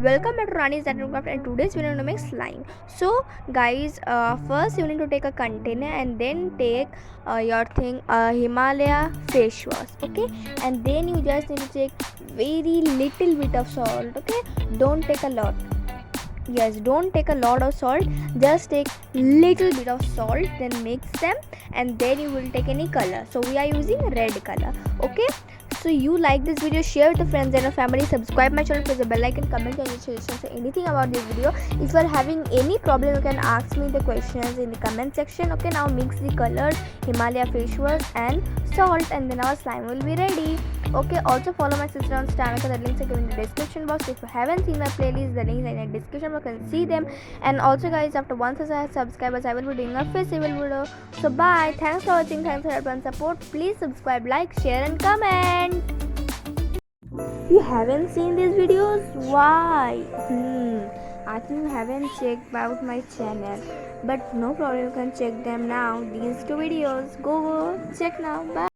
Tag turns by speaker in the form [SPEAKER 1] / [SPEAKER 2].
[SPEAKER 1] Welcome back to Rani's Craft, and today's we're going to make slime. So guys, first you need to take a container and then take your thing Himalaya face wash, okay, and then you just need to take very little bit of salt, okay, don't take a lot. Yes, don't take a lot of salt, just take little bit of salt, then mix them, and then you will take any color. So we are using red color, okay. So you like this video, share with your friends and your family, subscribe my channel, press the bell icon, comment your suggestions, anything about this video. If you are having any problem, you can ask me the questions in the comment section, okay. Now mix the colors, Himalaya face wash and salt, and then our slime will be ready, okay. Also follow my sister on Instagram, the links are given in the description box. If you haven't seen my playlist, the links are in the description box, you can see them. And also guys, after 1,000 subscribers, I will be doing a festival video. So bye, thanks for watching, thanks for everyone's support. Please subscribe, like, share and comment. You haven't seen these videos? Why? I think you haven't checked out my channel, but no problem, you can check them now. These two videos, go check now. Bye.